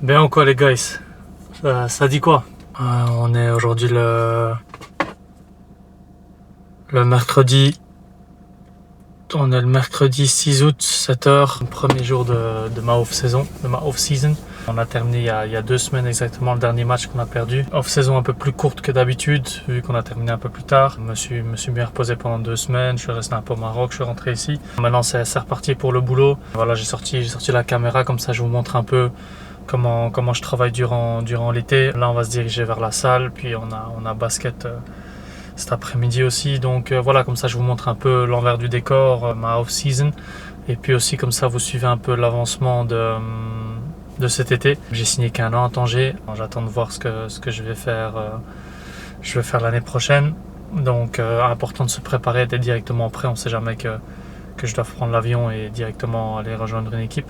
Bien ou quoi les guys? Ça dit quoi? On est aujourd'hui le mercredi. On est le mercredi 6 août, 7h, premier jour de ma off-saison, de ma off-season. On a terminé il y a 2 semaines exactement le dernier match qu'on a perdu. Off-saison un peu plus courte que d'habitude, vu qu'on a terminé un peu plus tard. Je me suis bien reposé pendant 2 semaines, je suis resté un peu au Maroc, je suis rentré ici. Maintenant c'est reparti pour le boulot. Voilà, j'ai sorti la caméra, comme ça je vous montre un peu comment je travaille durant l'été. Là on va se diriger vers la salle, puis on a basket cet après-midi aussi, donc voilà, comme ça je vous montre un peu l'envers du décor, ma off-season, et puis aussi comme ça vous suivez un peu l'avancement de cet été. J'ai signé qu'1 an à Tanger, j'attends de voir ce que je vais faire l'année prochaine, donc important de se préparer, d'être directement prêt, on sait jamais que je dois prendre l'avion et directement aller rejoindre une équipe.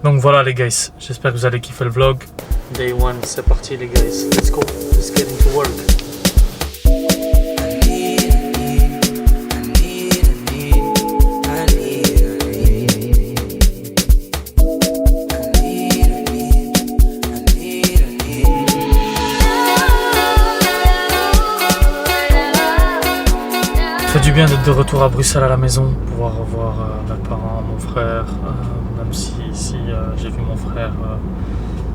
Donc voilà les guys, j'espère que vous allez kiffer le vlog. Day 1, c'est parti les guys, let's go, let's get into work. Ça fait du bien d'être de retour à Bruxelles à la maison, pouvoir revoir mes parents, mon frère, même si j'ai vu mon frère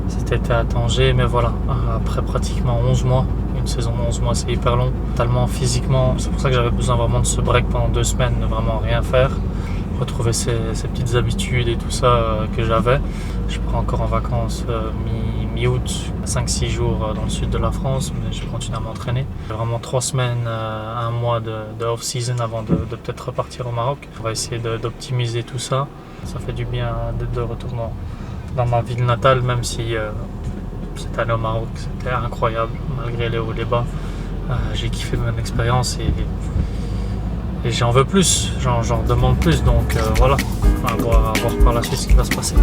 cet été à Tanger, mais voilà, après pratiquement 11 mois, une saison de 11 mois c'est hyper long, tellement physiquement, c'est pour ça que j'avais besoin vraiment de ce break pendant 2 semaines, de vraiment rien faire, retrouver ces petites habitudes et tout ça que j'avais. Je pars encore en vacances mi-août, 5-6 jours dans le sud de la France, mais je continue à m'entraîner. J'ai vraiment 3 semaines, 1 mois de off-season avant de peut-être repartir au Maroc. On va essayer d'optimiser tout ça. Ça fait du bien d'être de retour dans ma ville natale, même si cette année au Maroc c'était incroyable, malgré les hauts et les bas. J'ai kiffé mon expérience et j'en veux plus, j'en demande plus, donc voilà, à voir par la suite ce qui va se passer.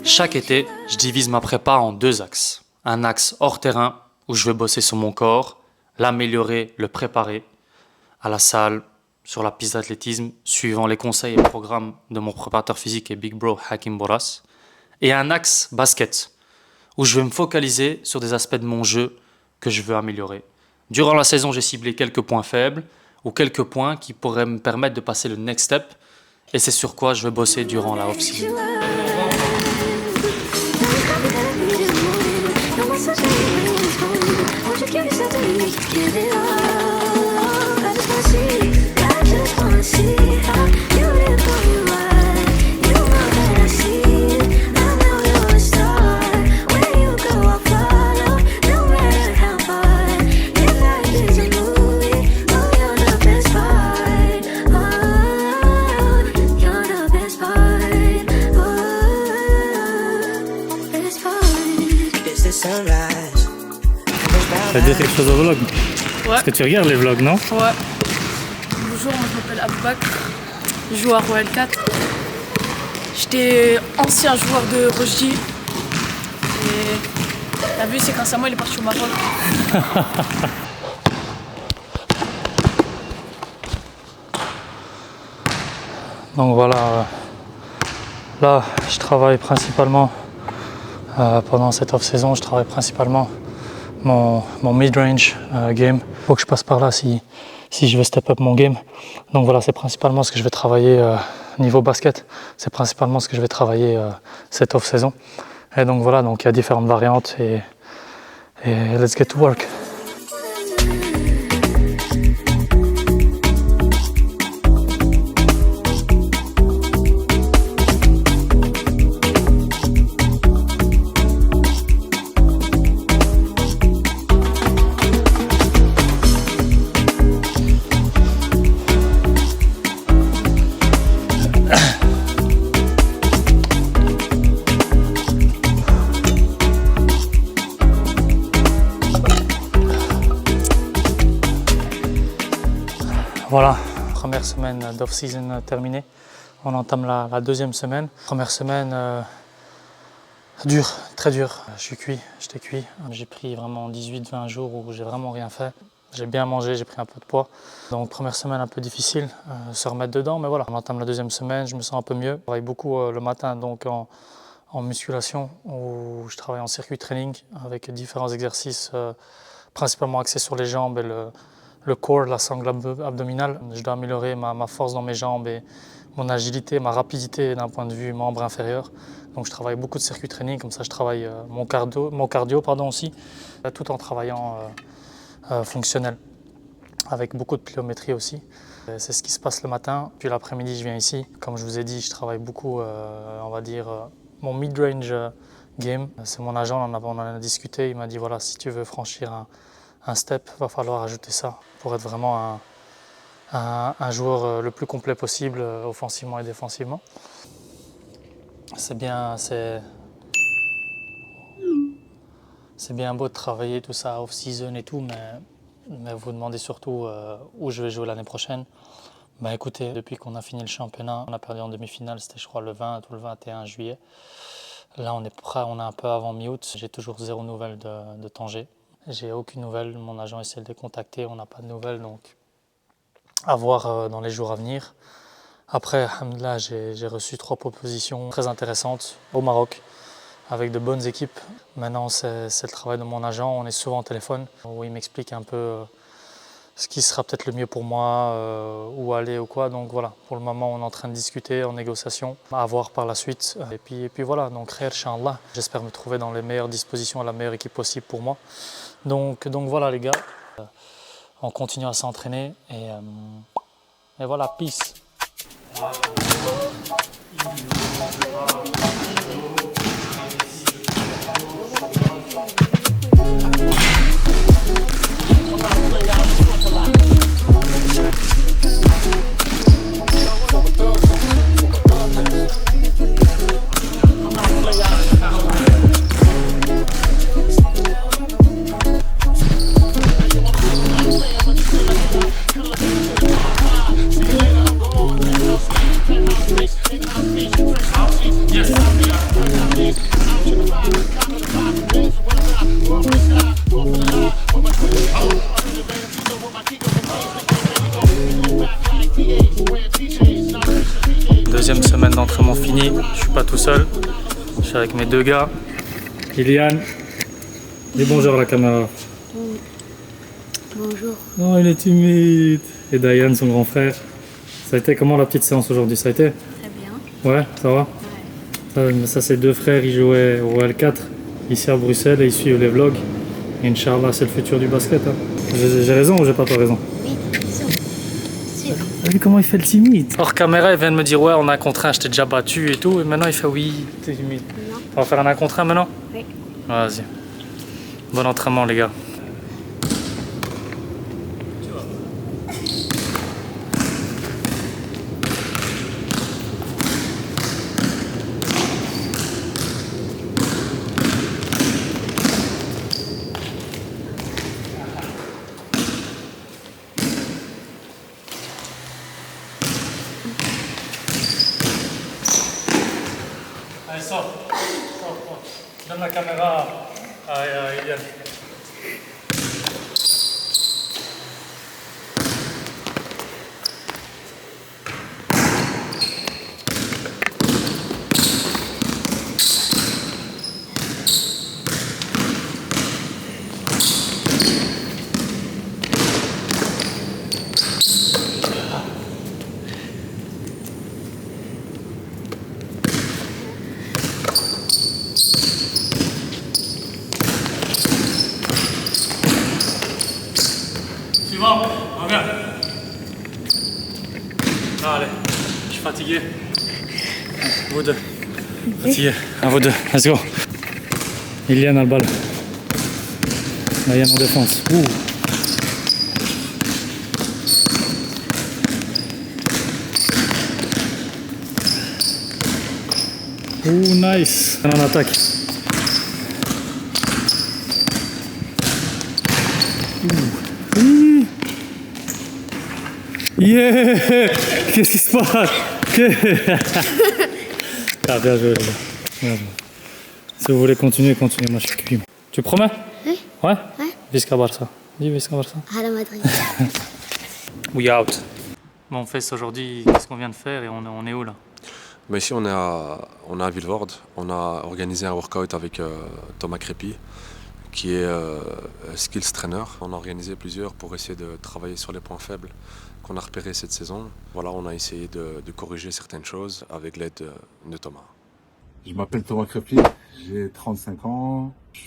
Chaque été, je divise ma prépa en 2 axes. Un axe hors terrain, où je vais bosser sur mon corps, l'améliorer, le préparer, à la salle, sur la piste d'athlétisme, suivant les conseils et programmes de mon préparateur physique et big bro Hakim Boras. Et un axe basket, où je vais me focaliser sur des aspects de mon jeu que je veux améliorer. Durant la saison, j'ai ciblé quelques points faibles, ou quelques points qui pourraient me permettre de passer le next step, et c'est sur quoi je vais bosser durant la off-season. Ça veut dire quelque chose au vlog? Ouais. Est-ce que tu regardes les vlogs, non? Ouais. Bonjour, moi je m'appelle Aboubakr. Je joue à Royal 4. J'étais ancien joueur de Rojdi. Et t'as vu, c'est grâce à moi il est parti au Maroc. Donc voilà, là je travaille principalement, pendant cette off-saison, je travaille principalement mon mid-range game. Faut que je passe par là si je veux step up mon game. Donc voilà, c'est principalement ce que je vais travailler niveau basket. C'est principalement ce que je vais travailler cette off-saison. Et donc voilà, donc il y a différentes variantes et let's get to work. Voilà, première semaine d'off-season terminée. On entame la deuxième semaine. Première semaine dur, très dur. Je suis cuit, j'étais cuit. J'ai pris vraiment 18-20 jours où j'ai vraiment rien fait. J'ai bien mangé, j'ai pris un peu de poids. Donc première semaine un peu difficile, se remettre dedans. Mais voilà, on entame la deuxième semaine, je me sens un peu mieux. Je travaille beaucoup le matin donc en musculation où je travaille en circuit training avec différents exercices principalement axés sur les jambes et le core, la sangle abdominale. Je dois améliorer ma force dans mes jambes et mon agilité, ma rapidité d'un point de vue membre inférieur. Donc je travaille beaucoup de circuit training, comme ça je travaille mon cardio aussi, tout en travaillant fonctionnel, avec beaucoup de pliométrie aussi. C'est ce qui se passe le matin, puis l'après-midi je viens ici. Comme je vous ai dit, je travaille beaucoup, on va dire, mon mid-range game. C'est mon agent, on en a discuté, il m'a dit voilà, si tu veux franchir un step, il va falloir ajouter ça pour être vraiment un joueur le plus complet possible, offensivement et défensivement. C'est bien beau de travailler tout ça off-season et tout, mais vous demandez surtout où je vais jouer l'année prochaine. Bah écoutez, depuis qu'on a fini le championnat, on a perdu en demi-finale, c'était je crois le 20 ou le 21 juillet. Là on est prêt, on est un peu avant mi-août, j'ai toujours zéro nouvelle de Tanger. J'ai aucune nouvelle, mon agent essaie de les contacter, on n'a pas de nouvelles, donc à voir dans les jours à venir. Après, alhamdoulilah, j'ai reçu 3 propositions très intéressantes au Maroc, avec de bonnes équipes. Maintenant, c'est le travail de mon agent, on est souvent au téléphone, où il m'explique un peu ce qui sera peut-être le mieux pour moi, où aller ou quoi. Donc voilà, pour le moment, on est en train de discuter en négociation, à voir par la suite. Et puis voilà, donc khair, Inch'Allah. J'espère me trouver dans les meilleures dispositions, la meilleure équipe possible pour moi. Donc voilà les gars, on continue à s'entraîner et voilà, peace. Deuxième semaine d'entraînement finie, je suis pas tout seul, je suis avec mes 2 gars. Ilian, dis bonjour à la caméra. Bonjour. Oh, il est timide. Et Dayan, son grand frère. Ça a été comment la petite séance aujourd'hui? Ça a été? Très bien. Ouais, ça va? Ouais. Ça c'est 2 frères, ils jouaient au L4 ici à Bruxelles et ils suivent les vlogs. Et Inch'Allah, c'est le futur du basket. Hein. J'ai raison ou j'ai pas raison? Oui, sûr. T'as vu comment il fait le timide? Hors caméra, il vient de me dire ouais, on a un contre 1, je t'ai déjà battu et tout. Et maintenant il fait oui, t'es timide. Non. On va faire un 1 contre 1 maintenant? Oui. Vas-y. Bon entraînement les gars. Allez, sors. Donne la caméra à Ilian. Suivant, reviens. Non, allez, je suis fatigué. Vous 2. Fatigué. À vous 2. Let's go. Ilian a le balle. Dayan en défense. Nice. On en attaque. Yeah! Qu'est-ce qui se passe? Ah, bien joué, les gars. Bien joué. Si vous voulez continuer, continuez. Moi, je suis cuit. Tu promets? Oui. Ouais? Ouais. Visca Barça. Dis Visca Barça. Real Madrid. We out. Bon, Fess, aujourd'hui, qu'est-ce qu'on vient de faire et on est où là? Mais ici, on est à Vilvoorde. On a organisé un workout avec Thomas Crépy, qui est skills trainer. On a organisé plusieurs pour essayer de travailler sur les points faibles qu'on a repérés cette saison. Voilà, on a essayé de corriger certaines choses avec l'aide de Thomas. Je m'appelle Thomas Crépy, j'ai 35 ans. Je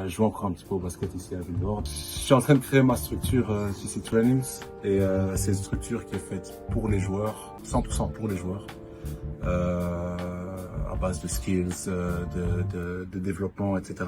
joue encore un petit peu au basket ici à Vilvoorde. Je suis en train de créer ma structure CC Trainings et c'est une structure qui est faite pour les joueurs, 100% pour les joueurs. À base de skills, de développement, etc.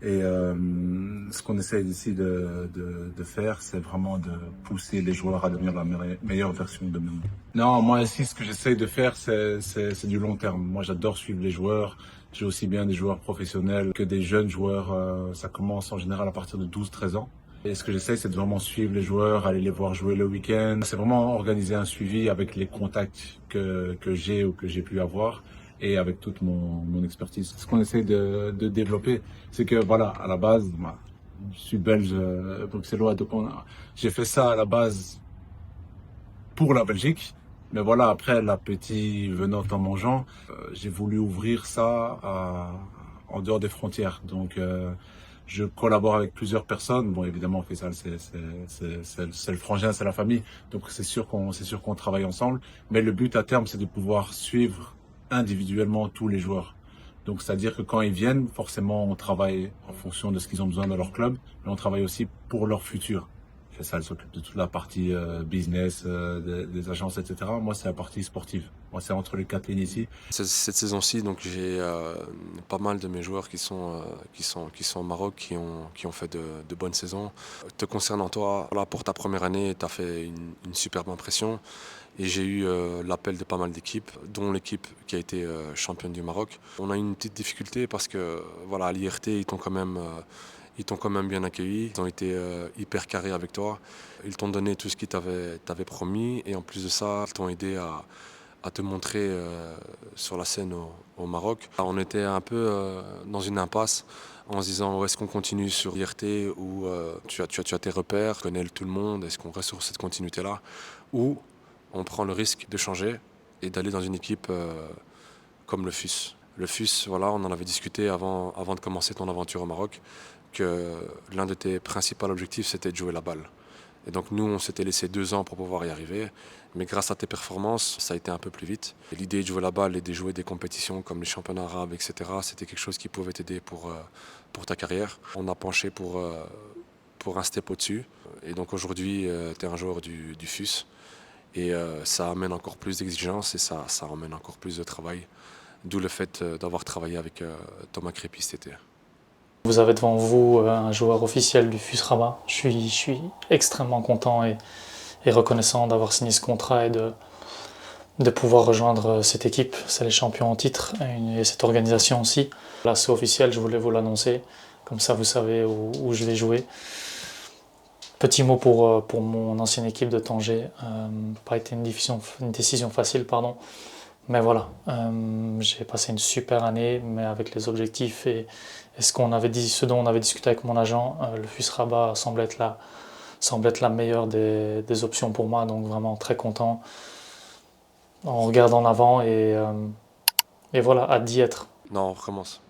Et ce qu'on essaie ici de faire, c'est vraiment de pousser les joueurs à devenir la meilleure version d'eux-mêmes. Non, moi ici, ce que j'essaie de faire, c'est du long terme. Moi, j'adore suivre les joueurs. J'ai aussi bien des joueurs professionnels que des jeunes joueurs. Ça commence en général à partir de 12-13 ans. Et ce que j'essaie, c'est de vraiment suivre les joueurs, aller les voir jouer le week-end. C'est vraiment organiser un suivi avec les contacts que j'ai ou que j'ai pu avoir et avec toute mon expertise. Ce qu'on essaie de développer, c'est que voilà, à la base, moi, je suis belge, bruxellois, donc j'ai fait ça à la base pour la Belgique. Mais voilà, après, l'appétit venant en mangeant, j'ai voulu ouvrir ça en dehors des frontières. Donc, je collabore avec plusieurs personnes. Bon, évidemment, Faisal, c'est le frangin, c'est la famille. Donc, c'est sûr qu'on travaille ensemble. Mais le but à terme, c'est de pouvoir suivre individuellement tous les joueurs. Donc, c'est-à-dire que quand ils viennent, forcément, on travaille en fonction de ce qu'ils ont besoin dans leur club, mais on travaille aussi pour leur futur. Faisal s'occupe de toute la partie business, des agences, etc. Moi, c'est la partie sportive. Moi, c'est entre les quatre lignes ici. Cette saison-ci, donc j'ai pas mal de mes joueurs qui sont au Maroc, qui ont fait de bonnes saisons. Te concernant toi, voilà, pour ta première année, tu as fait une superbe impression. Et j'ai eu l'appel de pas mal d'équipes, dont l'équipe qui a été championne du Maroc. On a eu une petite difficulté parce que voilà, à l'IRT, ils t'ont quand même bien accueilli. Ils ont été hyper carrés avec toi. Ils t'ont donné tout ce qu'ils t'avaient promis. Et en plus de ça, ils t'ont aidé à te montrer sur la scène au Maroc. Alors, on était un peu dans une impasse en se disant est-ce qu'on continue sur l'IRT ou tu as tes repères, tu connais tout le monde, est-ce qu'on reste sur cette continuité-là ou on prend le risque de changer et d'aller dans une équipe comme le FUS. Le FUS, voilà, on en avait discuté avant de commencer ton aventure au Maroc, que l'un de tes principaux objectifs, c'était de jouer la balle. Et donc nous, on s'était laissé 2 ans pour pouvoir y arriver, mais grâce à tes performances, ça a été un peu plus vite. Et l'idée de jouer la balle et de jouer des compétitions comme les championnats arabes, etc., c'était quelque chose qui pouvait t'aider pour ta carrière. On a penché pour un step au-dessus. Et donc aujourd'hui, tu es un joueur du FUS. Et ça amène encore plus d'exigences et ça amène encore plus de travail. D'où le fait d'avoir travaillé avec Thomas Crépy cet été. Vous avez devant vous un joueur officiel du FUS Rabat. Je suis extrêmement content et reconnaissant d'avoir signé ce contrat et de pouvoir rejoindre cette équipe. C'est les champions en titre et cette organisation aussi. Là, c'est officiel, je voulais vous l'annoncer. Comme ça, vous savez où je vais jouer. Petit mot pour mon ancienne équipe de Tanger. Pas été une décision facile, pardon. Mais voilà, j'ai passé une super année, mais avec les objectifs et ce dont on avait discuté avec mon agent, le FUS Rabat semble être la meilleure des options pour moi, donc vraiment très content. On regarde en avant et voilà, hâte d'y être. Non, on recommence.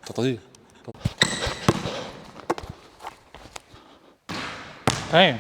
T'as entendu? Hey.